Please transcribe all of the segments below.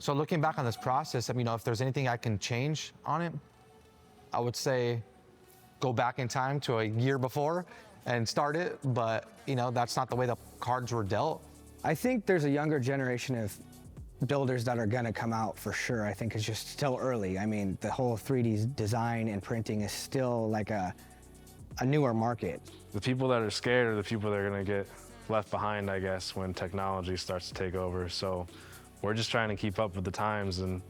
So looking back on this process, I mean, if there's anything I can change on it, I would say go back in time to a year before and start it. But, that's not the way the cards were dealt. I think there's a younger generation of builders that are gonna come out for sure. I think it's just still early. I mean, the whole 3D design and printing is still like a newer market. The people that are scared are the people that are gonna get left behind, I guess, when technology starts to take over. So we're just trying to keep up with the times and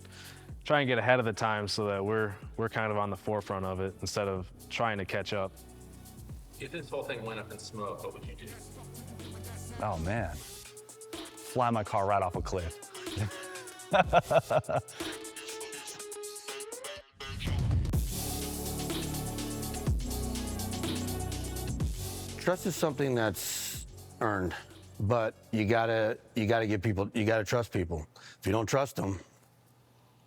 try and get ahead of the times so that we're kind of on the forefront of it instead of trying to catch up. If this whole thing went up in smoke, what would you do? Oh man, fly my car right off a cliff. Trust is something that's earned, but you gotta give people, you gotta trust people. If you don't trust them,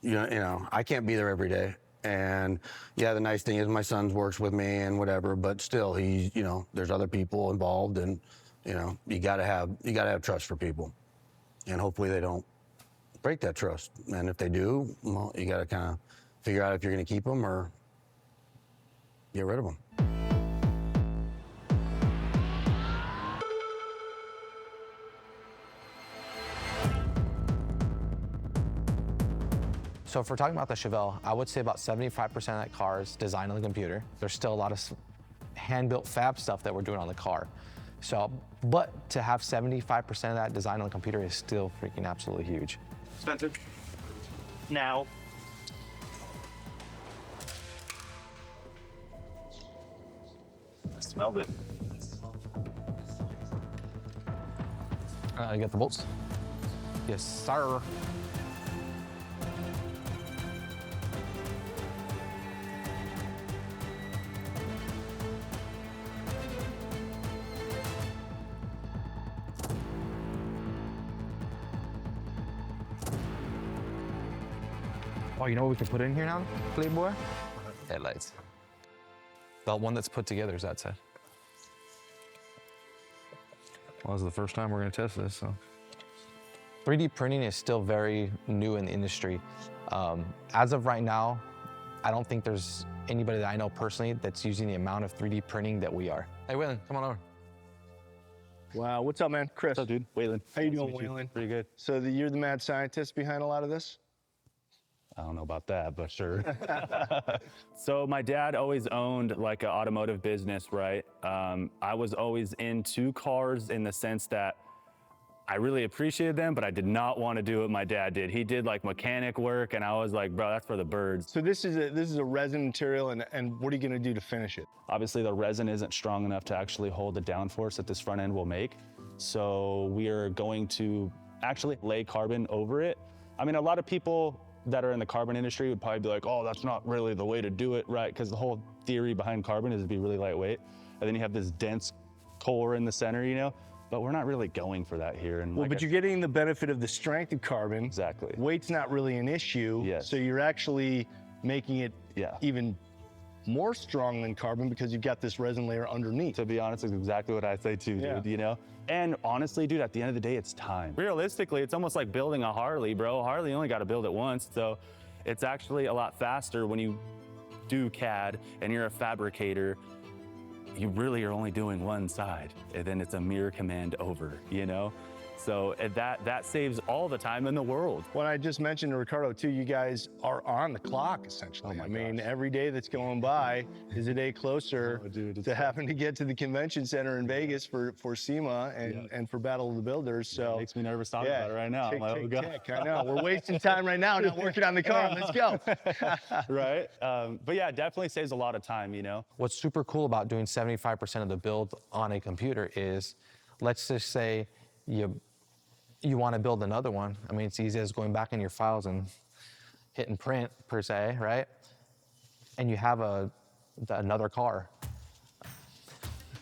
I can't be there every day. And yeah, the nice thing is my son works with me and whatever, but still there's other people involved, and you gotta have trust for people. And hopefully they don't break that trust. And if they do, well, you gotta kind of figure out if you're gonna keep them or get rid of them. So if we're talking about the Chevelle, I would say about 75% of that car is designed on the computer. There's still a lot of hand-built fab stuff that we're doing on the car. So, but to have 75% of that designed on the computer is still freaking absolutely huge. Spencer, now. I smelled it. You got the bolts? Yes, sir. Oh, you know what we can put in here now, Playboy? Headlights. The one that's put together is that side. Well, this is the first time we're gonna test this, so. 3D printing is still very new in the industry. As of right now, I don't think there's anybody that I know personally that's using the amount of 3D printing that we are. Hey, Waylon, come on over. Wow, what's up, man? Chris. What's up, dude? Waylon. How you Nice doing, to meet you. Waylon? Pretty good. So you're the mad scientist behind a lot of this? I don't know about that, but sure. So my dad always owned like an automotive business, right? I was always into cars in the sense that I really appreciated them, but I did not want to do what my dad did. He did like mechanic work, and I was like, bro, that's for the birds. So this is a resin material, and what are you gonna do to finish it? Obviously, the resin isn't strong enough to actually hold the downforce that this front end will make. So we are going to actually lay carbon over it. I mean, a lot of people that are in the carbon industry would probably be like, oh, that's not really the way to do it, right? Because the whole theory behind carbon is to be really lightweight. And then you have this dense core in the center, but we're not really going for that here. And Well, but you're getting the benefit of the strength of carbon. Exactly. Weight's not really an issue. Yes. So you're actually making it even more strong than carbon because you've got this resin layer underneath. To be honest, it's exactly what I say too, dude, And honestly, dude, at the end of the day, it's time. Realistically, it's almost like building a Harley, bro. Harley only got to build it once. So it's actually a lot faster when you do CAD and you're a fabricator. You really are only doing one side, and then it's a mirror command over, So that saves all the time in the world. What I just mentioned to Riccardo too, you guys are on the clock essentially. I mean, every day that's going by is a day closer to having to get to the convention center in Vegas for SEMA and for Battle of the Builders. So it makes me nervous talking about it right now. Tick, I know, we're wasting time right now, not working on the car. Let's go. Right? But yeah, it definitely saves a lot of time, What's super cool about doing 75% of the build on a computer is, let's just say you want to build another one. I mean, it's easy as going back in your files and hitting print per se, right? And you have another car.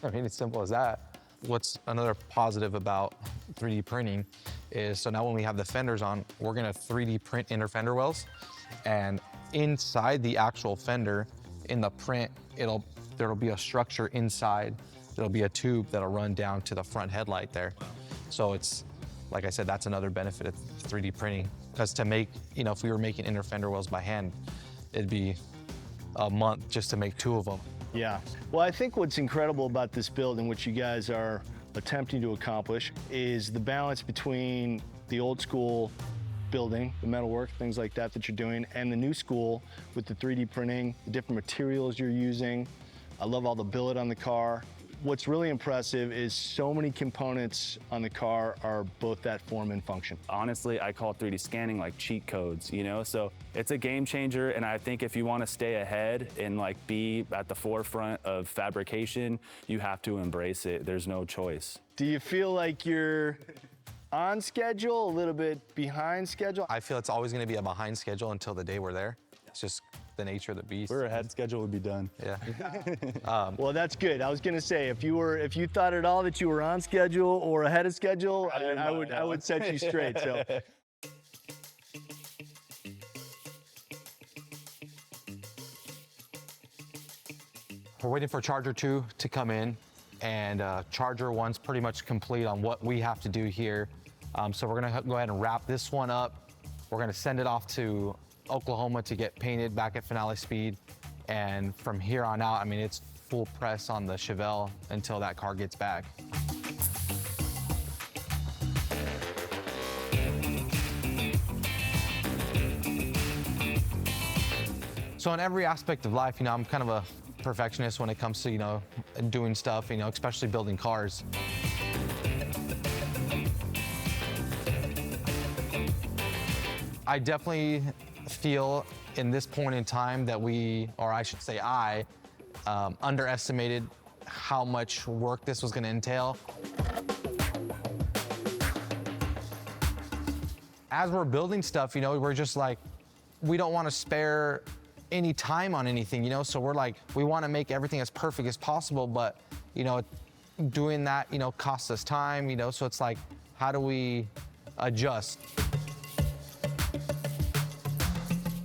I mean, it's simple as that. What's another positive about 3D printing is, so now when we have the fenders on, we're gonna 3D print inner fender wells, and inside the actual fender, in the print, there'll be a structure inside. There'll be a tube that'll run down to the front headlight there. So it's, like I said, that's another benefit of 3D printing. Because to make, if we were making inner fender wells by hand, it'd be a month just to make 2 of them. Yeah. Well, I think what's incredible about this build and what you guys are attempting to accomplish is the balance between the old school building, the metalwork, things like that you're doing, and the new school with the 3D printing, the different materials you're using. I love all the billet on the car. What's really impressive is so many components on the car are both that form and function. Honestly, I call 3D scanning like cheat codes, So it's a game changer, and I think if you want to stay ahead and like be at the forefront of fabrication, you have to embrace it. There's no choice. Do you feel like you're on schedule, a little bit behind schedule? I feel it's always going to be a behind schedule until the day we're there. It's just the nature of the beast. If we're ahead, schedule would be done. Yeah. Well, that's good. I was gonna say, if you thought at all that you were on schedule or ahead of schedule, I would set you straight. So. We're waiting for Charger 2 to come in, and Charger 1's pretty much complete on what we have to do here. So we're gonna go ahead and wrap this one up. We're gonna send it off to Oklahoma to get painted back at finale speed. And from here on out, it's full press on the Chevelle until that car gets back. So in every aspect of life, I'm kind of a perfectionist when it comes to, doing stuff, especially building cars. I definitely feel in this point in time that we, or I should say I, underestimated how much work this was going to entail. As we're building stuff, we're just like, we don't want to spare any time on anything, so we're like, we want to make everything as perfect as possible, but, doing that, costs us time, so it's like, how do we adjust?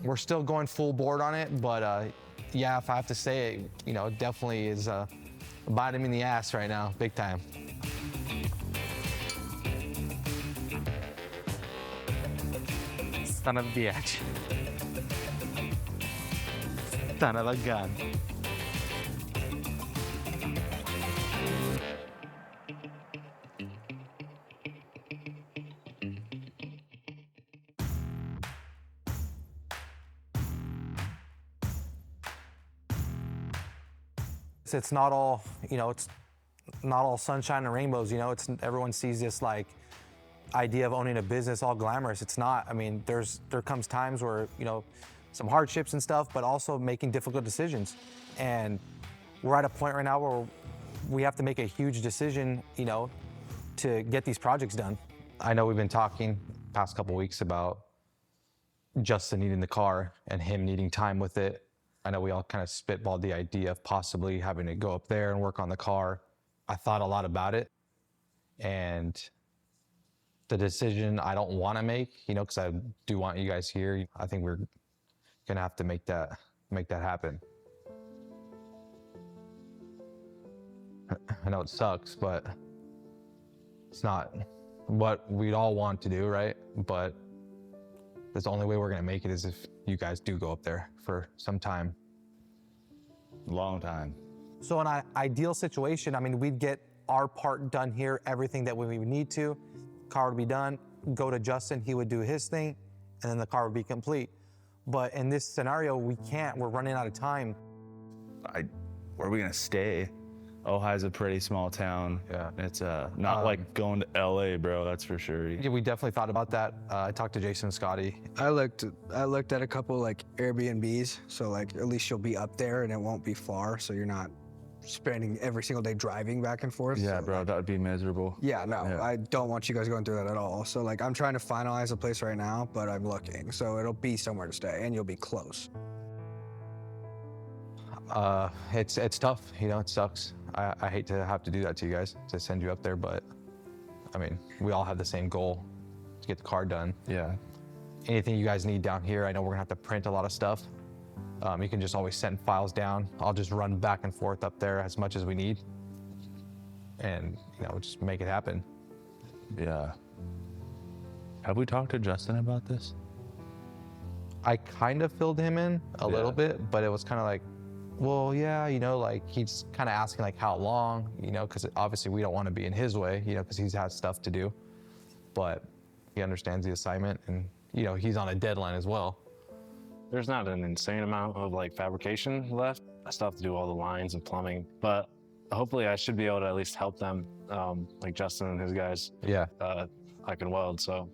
We're still going full board on it, but yeah, if I have to say it, it definitely is biting me in the ass right now, big time. Son of a bitch. Son of a gun. It's not all, it's not all sunshine and rainbows, it's everyone sees this like idea of owning a business all glamorous. It's not. There comes times where, some hardships and stuff, but also making difficult decisions. And we're at a point right now where we have to make a huge decision, to get these projects done. I know we've been talking past couple weeks about Justin needing the car and him needing time with it. I know we all kind of spitballed the idea of possibly having to go up there and work on the car. I thought a lot about it, and the decision I don't want to make, because I do want you guys here. I think we're gonna have to make that happen. I know it sucks, but it's not what we'd all want to do, right? But that's the only way we're gonna make it is if you guys do go up there for some time. Long time. So in an ideal situation, we'd get our part done here, everything that we would need to. Car would be done, go to Justin, he would do his thing, and then the car would be complete. But in this scenario, we can't, we're running out of time. Where are we gonna stay? Ojai's a pretty small town. Yeah. It's not like going to LA, bro, that's for sure. Yeah, we definitely thought about that. I talked to Jason and Scotty. I looked at a couple like Airbnbs, so like at least you'll be up there and it won't be far, so you're not spending every single day driving back and forth. Yeah, so, bro, like, that would be miserable. Yeah, no, Yeah. I don't want you guys going through that at all. So like I'm trying to finalize a place right now, but I'm looking, so it'll be somewhere to stay and you'll be close. It's tough, it sucks. I hate to have to do that to you guys, to send you up there, but we all have the same goal, to get the car done. Yeah. Anything you guys need down here, I know we're gonna have to print a lot of stuff. You can just always send files down. I'll just run back and forth up there as much as we need, and just make it happen. Yeah. Have we talked to Justin about this? I kind of filled him in a little bit, but it was kind of like, well, yeah, you know, like he's kind of asking like how long, you know, because obviously we don't want to be in his way, you know, because he's had stuff to do. But he understands the assignment, and you know, he's on a deadline as well. There's not an insane amount of like fabrication left. I still have to do all the lines and plumbing, but hopefully I should be able to at least help them, like Justin and his guys. Yeah. I can weld, so.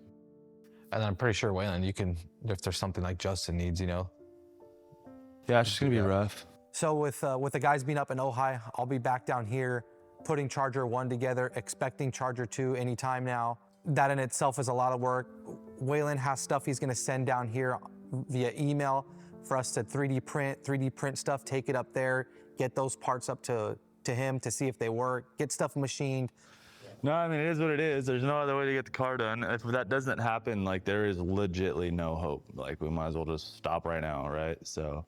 And then I'm pretty sure, Waylon, you can, if there's something like Justin needs, you know. Yeah, it's just gonna be rough. So with the guys being up in Ojai, I'll be back down here putting Charger 1 together, expecting Charger 2 anytime now. That in itself is a lot of work. Waylon has stuff he's gonna send down here via email for us to 3D print stuff, take it up there, get those parts up to him to see if they work, get stuff machined. No, I mean, it is what it is. There's no other way to get the car done. If that doesn't happen, like, there is legitly no hope. Like, we might as well just stop right now, right? So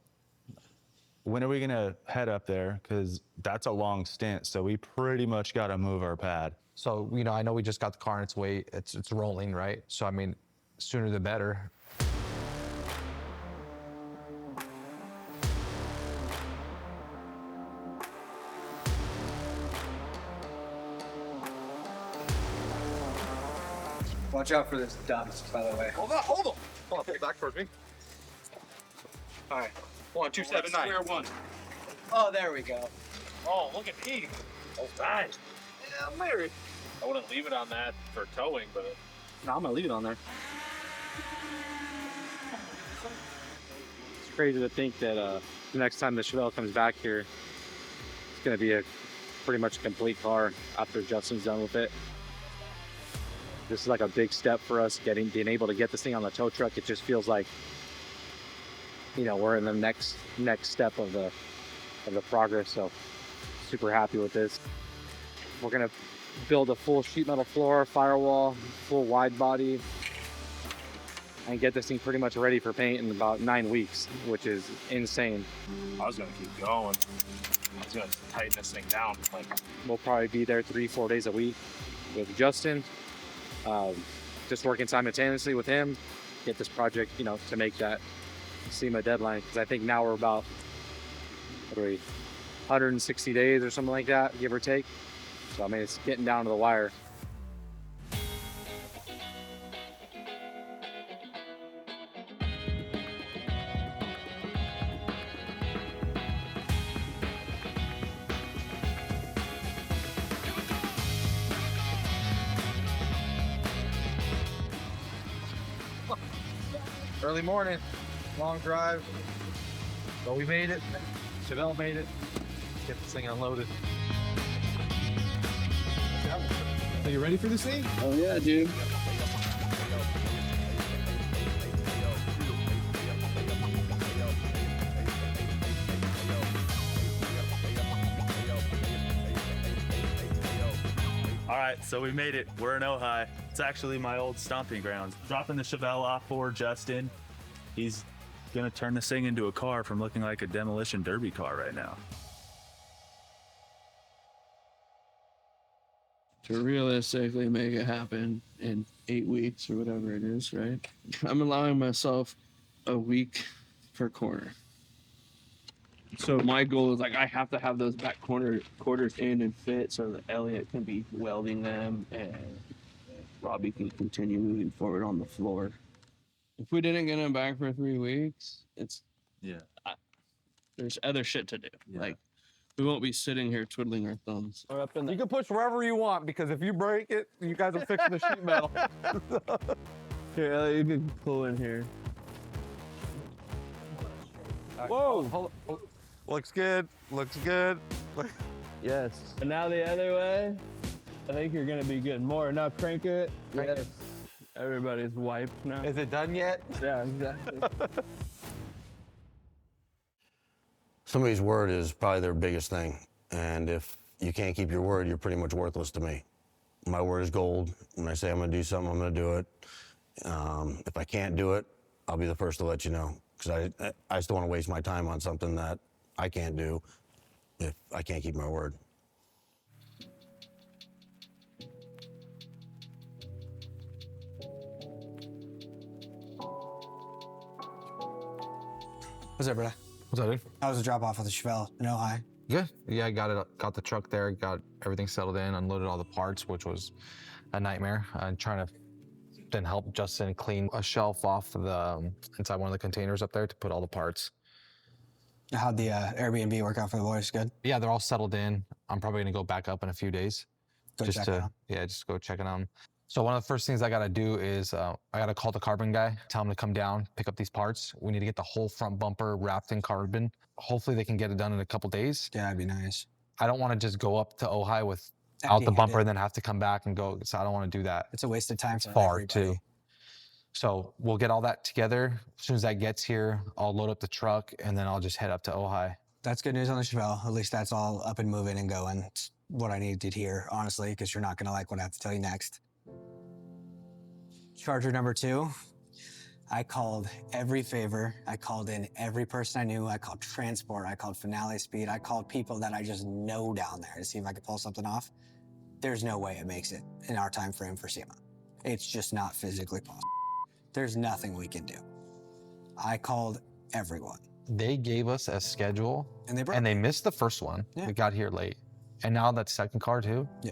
when are we gonna head up there? Because that's a long stint, so we pretty much gotta move our pad. So, you know, I know we just got the car on its way, it's rolling, right? So, I mean, sooner the better. Watch out for this dust, by the way. Hold on. Hold on, pull back towards me. All right. 1, 2, 7, 9. Square one. Oh, there we go. Oh, look at me. Oh, nice. Yeah, I'm married. I wouldn't leave it on that for towing, but no, I'm gonna leave it on there. It's crazy to think that the next time the Chevelle comes back here, it's gonna be a pretty much a complete car after Justin's done with it. This is like a big step for us, being able to get this thing on the tow truck. It just feels like, you know, we're in the next step of the progress. So super happy with this. We're gonna build a full sheet metal floor, firewall, full wide body, and get this thing pretty much ready for paint in about 9 weeks, which is insane. I was gonna keep going. I was gonna tighten this thing down. Like, we'll probably be there 3-4 days a week with Justin. Just working simultaneously with him, get this project, you know, to make that SEMA deadline. Because I think now we're about, what are we, 160 days or something like that, give or take. So, I mean, it's getting down to the wire. Early morning, long drive, but we made it. Chevelle made it. Get this thing unloaded. Are you ready for this thing? Oh yeah, dude. All right, so we made it. We're in Ojai. It's actually my old stomping grounds. Dropping the Chevelle off for Justin. He's gonna turn this thing into a car from looking like a demolition derby car right now. To realistically make it happen in 8 weeks or whatever it is, right? I'm allowing myself a week per corner. So my goal is like I have to have those back quarters in and fit so that Elliot can be welding them and Robbie can continue moving forward on the floor. If we didn't get him back for 3 weeks, there's other shit to do. Yeah. Like we won't be sitting here twiddling our thumbs. You can push wherever you want, because if you break it, you guys will fix the sheet metal. Here, Elliot, you can pull in here. Whoa! Looks good. Looks good. Yes. And now the other way. I think you're gonna be good. More. Now crank it. Yes. Everybody's wiped now. Is it done yet? Yeah, exactly. Somebody's word is probably their biggest thing. And if you can't keep your word, you're pretty much worthless to me. My word is gold. When I say I'm gonna do something, I'm gonna do it. If I can't do it, I'll be the first to let you know. Because I just don't want to waste my time on something that I can't do if I can't keep my word. What's up, brother? What's up, dude? How was the drop off of the Chevelle in Ojai? Good. Yeah, I got the truck there, got everything settled in, unloaded all the parts, which was a nightmare. And trying to then help Justin clean a shelf off the inside one of the containers up there to put all the parts. How'd the Airbnb work out for the boys? Good? Yeah, they're all settled in. I'm probably gonna go back up in a few days. Go check it out. Yeah, just go check it out. So one of the first things I gotta do is I gotta call the carbon guy, tell him to come down, pick up these parts. We need to get the whole front bumper wrapped in carbon. Hopefully they can get it done in a couple days. Yeah, that'd be nice. I don't want to just go up to Ojai without the Empty-handed. bumper and then have to come back and go. So I don't want to do that. It's a waste of time for Far everybody. too. So we'll get all that together. As soon as that gets here, I'll load up the truck and then I'll just head up to Ojai. That's good news on the Chevelle. At least that's all up and moving and going. It's what I needed to hear, honestly, because you're not going to like what I have to tell you next. Charger number 2. I called every favor. I called in every person I knew. I called transport. I called Finale Speed. I called people that I just know down there to see if I could pull something off. There's no way it makes it in our time frame for SEMA. It's just not physically possible. There's nothing we can do. I called everyone. They gave us a schedule And they broke. and they missed the first one. Yeah. We got here late. And now that second car too. Yeah.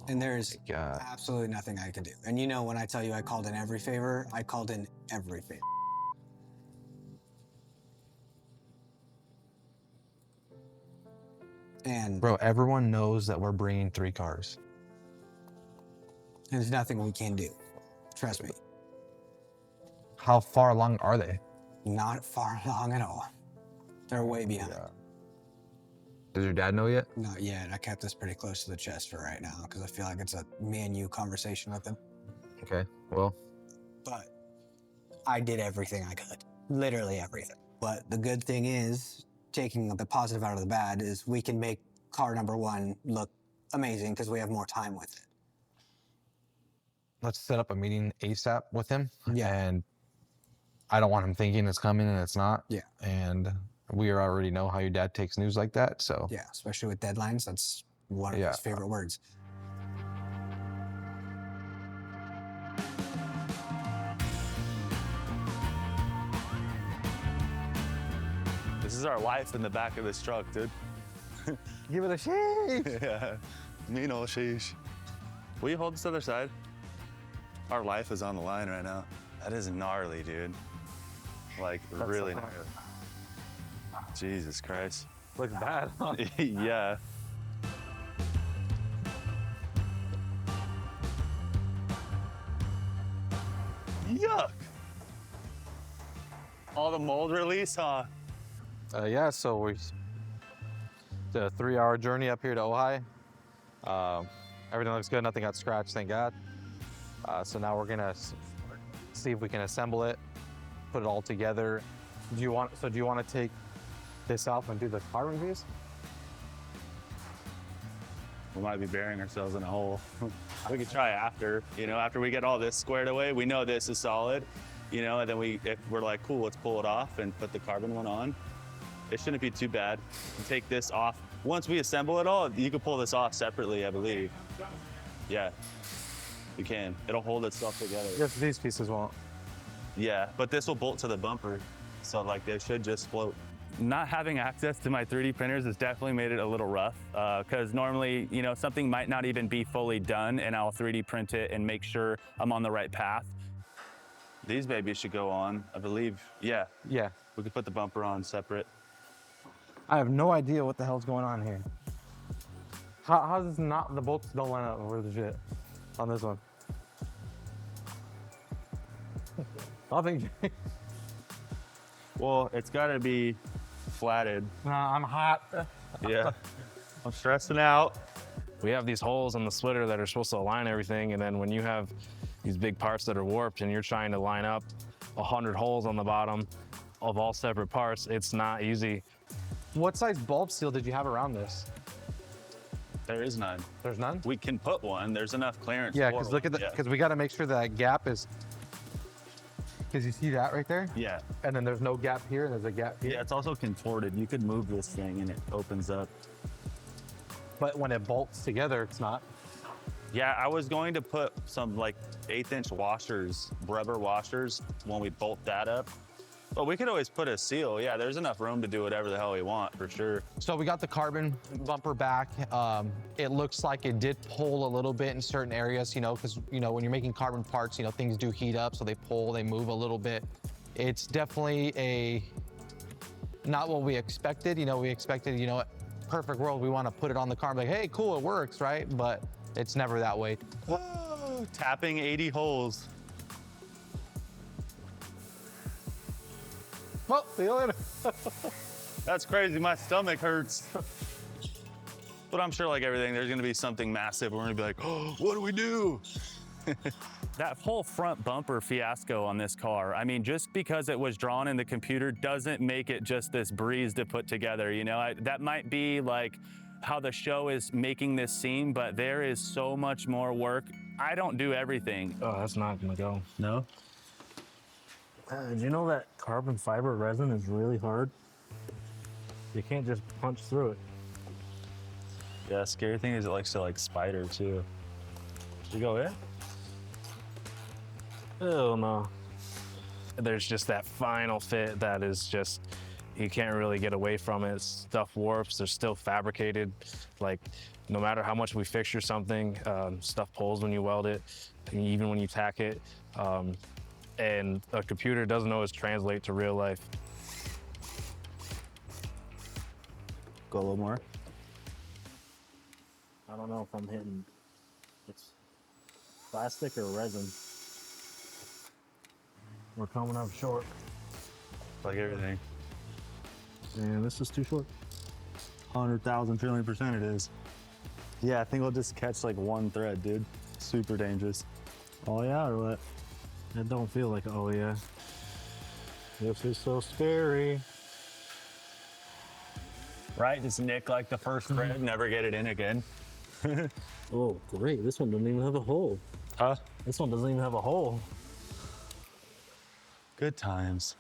And there's God. absolutely nothing I can do. And you know, when I tell you I called in every favor, I called in every favor. And Bro, everyone knows that we're bringing 3 cars. there's nothing we can do. Trust me. How far along are they? Not far along at all. They're way behind. Does your dad know yet? Not yet. I kept this pretty close to the chest for right now because I feel like it's a me and you conversation with him. Okay, well, But I did everything I could. Literally everything. But the good thing is, taking the positive out of the bad, is we can make car number 1 look amazing because we have more time with it. let's set up a meeting ASAP with him. Yeah. And I don't want him thinking it's coming and it's not. Yeah. And we already know how your dad takes news like that. So Yeah, especially with deadlines. That's one of Yeah. his favorite words. This is our life in the back of this truck, dude. give it a shake. Yeah, mean old sheesh. Will you hold this other side? Our life is on the line right now. That is gnarly, dude. Like, really gnarly. Jesus Christ. Looks bad, huh? Yeah. Yuck. All the mold release, huh? Yeah, so we did a 3-hour journey up here to Ojai. Everything looks good, nothing got scratched, thank God. So now we're gonna see if we can assemble it, put it all together. Do you want to take this off and do the carbon piece? We might be burying ourselves in a hole. We could try after, after we get all this squared away, we know this is solid, and then if we're like, cool, let's pull it off and put the carbon one on. It shouldn't be too bad. Take this off. Once we assemble it all, you can pull this off separately, I believe. Yeah, you can. It'll hold itself together. Yes, these pieces won't. Yeah, but this will bolt to the bumper. So like they should just float. Not having access to my 3D printers has definitely made it a little rough because normally, something might not even be fully done and I'll 3D print it and make sure I'm on the right path. These babies should go on, I believe. Yeah, Yeah. we could put the bumper on separate. I have no idea what the hell's going on here. How does not the bolts don't line up over the shit on this one? Nothing. Well, it's gotta be flatted. Nah, I'm hot. Yeah, I'm stressing out. We have these holes in the splitter that are supposed to align everything, and then when you have these big parts that are warped and you're trying to line up 100 holes on the bottom of all separate parts, it's not easy. What size bulb seal did you have around this? There is none. There's none? We can put one. There's enough clearance. Yeah, for because look at one. that, because we got to make sure that gap is, because you see that right there? Yeah. And then there's no gap here, and there's a gap here. Yeah, it's also contorted. You could move this thing and it opens up. But when it bolts together, it's not. Yeah, I was going to put some like 1/8 inch washers, rubber washers, when we bolt that up. Well, we could always put a seal. Yeah, there's enough room to do whatever the hell we want, for sure. So we got the carbon bumper back. It looks like it did pull a little bit in certain areas, you know, because, you know, when you're making carbon parts, you know, things do heat up, so they pull, they move a little bit. It's definitely not what we expected. You know, we expected, you know, perfect world, we want to put it on the car and be like, hey, cool, it works, right? But it's never that way. Oh, tapping 80 holes. Well, see you later. That's crazy, my stomach hurts. But I'm sure like everything, there's gonna be something massive. We're gonna be like, oh, what do we do? That whole front bumper fiasco on this car, I mean, just because it was drawn in the computer doesn't make it just this breeze to put together, you know? That might be like how the show is making this seem, but there is so much more work. I don't do everything. Oh, that's not gonna go. No? Did you know that carbon fiber resin is really hard? You can't just punch through it. Yeah, scary thing is it likes to like spider too. You go in? Oh no. There's just that final fit that is just, you can't really get away from it. Stuff warps, they're still fabricated. Like, no matter how much we fixture something, stuff pulls when you weld it, and even when you tack it. And a computer doesn't always translate to real life. Go a little more. I don't know if I'm hitting, it's plastic or resin. We're coming up short. Like everything. And this is too short. 100,000 trillion% it is. Yeah, I think we'll just catch like one thread, dude. Super dangerous. Oh yeah, or what? It don't feel like, oh yeah. This is so scary. Right, just nick like the first thread, never get it in again. Oh, great. This one doesn't even have a hole. Huh? This one doesn't even have a hole. Good times.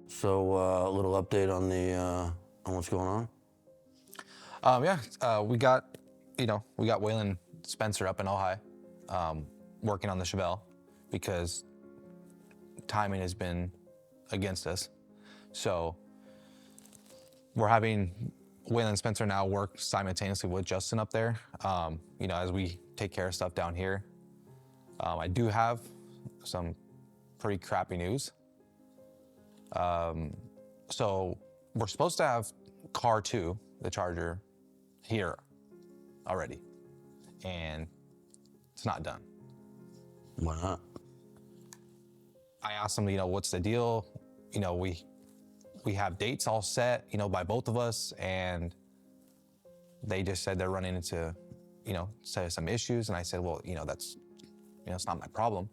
So a little update on the on what's going on. We got Waylon Spencer up in Ojai, working on the Chevelle because timing has been against us. So we're having Waylon Spencer now work simultaneously with Justin up there, as we take care of stuff down here. I do have some pretty crappy news. So we're supposed to have car 2, the Charger, here already, and it's not done. Why not? I asked them, what's the deal? We have dates all set, by both of us, and they just said they're running into, some issues, and I said, well, that's, it's not my problem.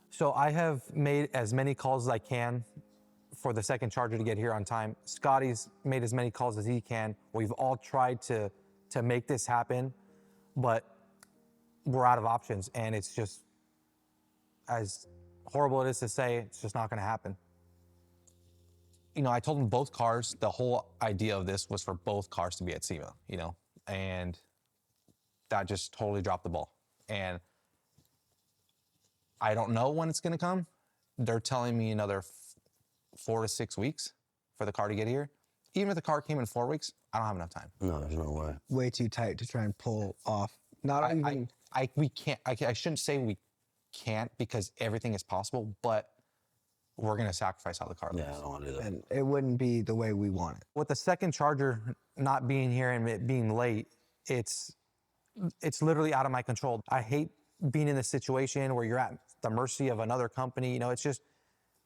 So I have made as many calls as I can for the second Charger to get here on time. Scotty's made as many calls as he can. We've all tried to make this happen, but we're out of options, and it's just, as horrible it is to say, it's just not gonna happen. I told them both cars, the whole idea of this was for both cars to be at SEMA, and that just totally dropped the ball. And I don't know when it's gonna come. They're telling me another 4 to 6 weeks for the car to get here. Even if the car came in 4 weeks, I don't have enough time. No, there's no way. Way too tight to try and pull off. We can't, I shouldn't say we can't, because everything is possible, but we're gonna sacrifice how the car looks. Yeah, I don't want to do that. And it wouldn't be the way we want it. With the second Charger not being here and it being late, it's literally out of my control. I hate being in this situation where you're at the mercy of another company. It's just,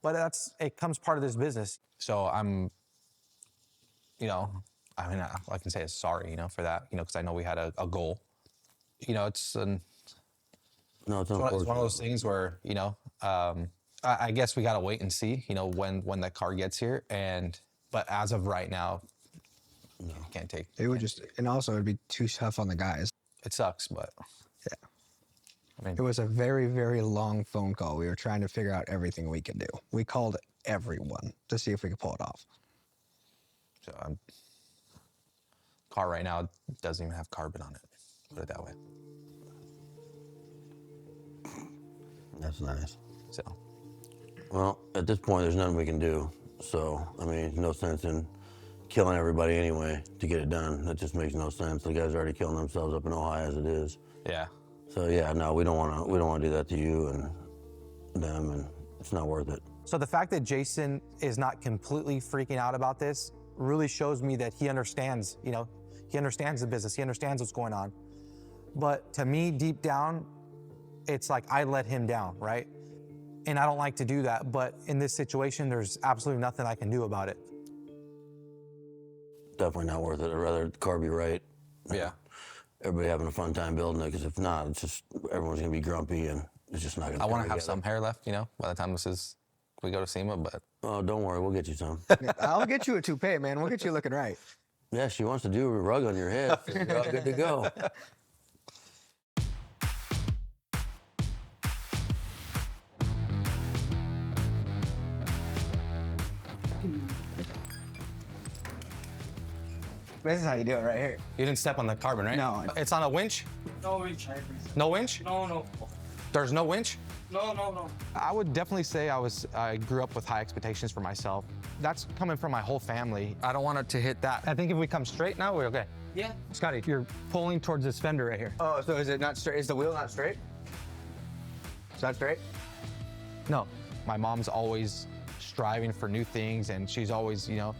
but it comes part of this business. So I'm, I can say sorry, for that, because I know we had a goal. It's No, it's one of those things where, I guess we gotta wait and see, when that car gets here. But as of right now, no, can't take. It would just, and also it'd be too tough on the guys. It sucks, but yeah. I mean, it was a very, very long phone call. We were trying to figure out everything we could do. We called everyone to see if we could pull it off. So car right now doesn't even have carbon on it. Put it that way. That's nice. So Well, at this point, there's nothing we can do. So, I mean, no sense in killing everybody anyway to get it done. That just makes no sense. The guys are already killing themselves up in Ohio as it is. yeah. So yeah, no, we don't want to do that to you and them, and it's not worth it. So the fact that Jason is not completely freaking out about this really shows me that he understands, you know, he understands the business, he understands what's going on. But to me, deep down, it's like I let him down, right? And I don't like to do that, but in this situation, there's absolutely nothing I can do about it. Definitely not worth it. I'd rather the car be right. Yeah. Everybody having a fun time building it, because if not, it's just everyone's gonna be grumpy and it's just not gonna. I want come to have together. some hair left, you know, by the time we go to SEMA, but. Oh, don't worry, we'll get you some. I'll get you a toupee, man. We'll get you looking right. Yeah, she wants to do a rug on your head. So you're all good to go. This is how you do it right here. You didn't step on the carbon, right? No. It's on a winch? No winch. No winch? No. There's no winch? No. I would definitely say I grew up with high expectations for myself. That's coming from my whole family. I don't want it to hit that. I think if we come straight now, we're okay. Yeah. Scotty, you're pulling towards this fender right here. Oh, so is it not straight? Is the wheel not straight? Is that straight? No, my mom's always striving for new things, and she's always, you know,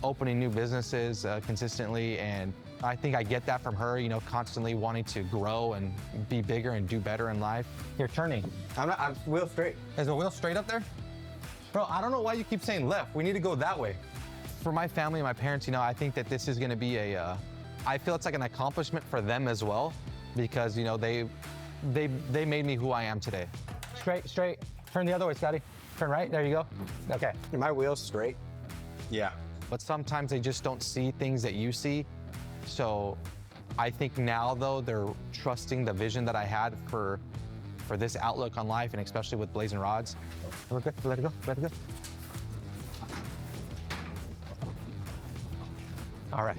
opening new businesses consistently, and I think I get that from her, you know, constantly wanting to grow and be bigger and do better in life. You're turning. I'm wheel straight. Is the wheel straight up there? Bro, I don't know why you keep saying left. We need to go that way. For my family and my parents, you know, I think that this is gonna be I feel it's like an accomplishment for them as well, because, you know, they made me who I am today. Straight. Turn the other way, Scotty. Turn right, there you go. Okay. Are my wheels straight? Yeah. But sometimes they just don't see things that you see. So I think now, though, they're trusting the vision that I had for this outlook on life, and especially with Blazing Rods. Okay, let it go. All right.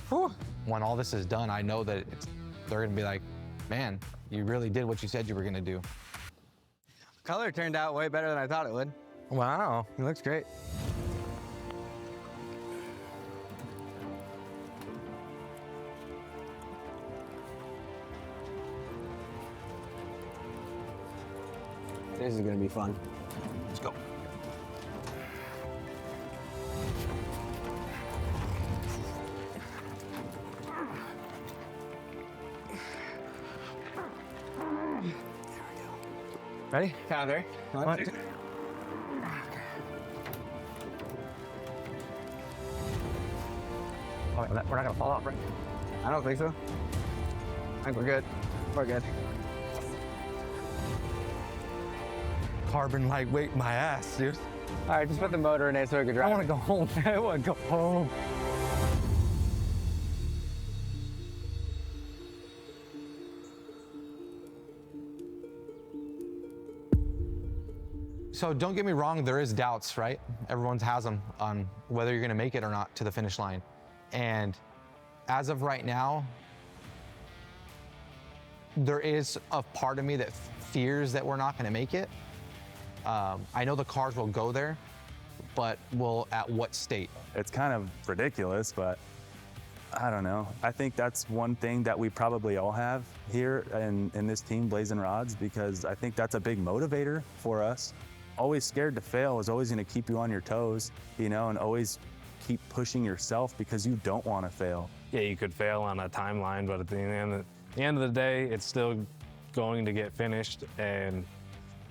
Whew. When all this is done, I know that they're gonna be like, man, you really did what you said you were gonna do. Color turned out way better than I thought it would. Wow. It looks great. This is gonna be fun. Let's go. Ready? Count there. One, two. Oh, we're not gonna fall off, right? I don't think so. I think we're good. We're good. Carbon lightweight my ass, dude. All right, just put the motor in it so we can drive. I wanna go home. I wanna go home. So don't get me wrong, there is doubts, right? Everyone has them on whether you're gonna make it or not to the finish line. And as of right now, there is a part of me that fears that we're not gonna make it. I know the cars will go there, but at what state? It's kind of ridiculous, but I don't know. I think that's one thing that we probably all have here in this team, Blazing Rods, because I think that's a big motivator for us. Always scared to fail is always going to keep you on your toes, you know, and always keep pushing yourself because you don't want to fail. Yeah, you could fail on a timeline, but at the end of the day, it's still going to get finished, and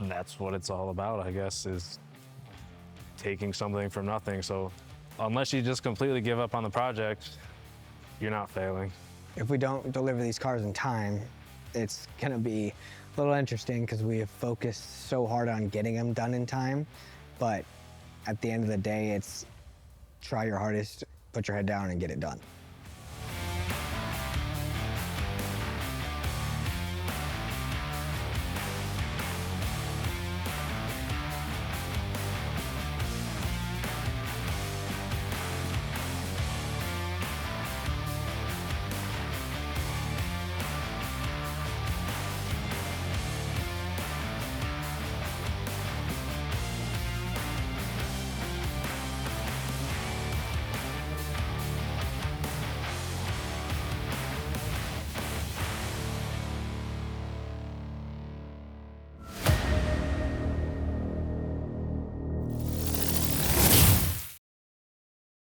that's what it's all about, I guess, is taking something from nothing. So unless you just completely give up on the project, you're not failing. If we don't deliver these cars in time, it's gonna be a little interesting because we have focused so hard on getting them done in time. But at the end of the day, it's try your hardest, put your head down and get it done.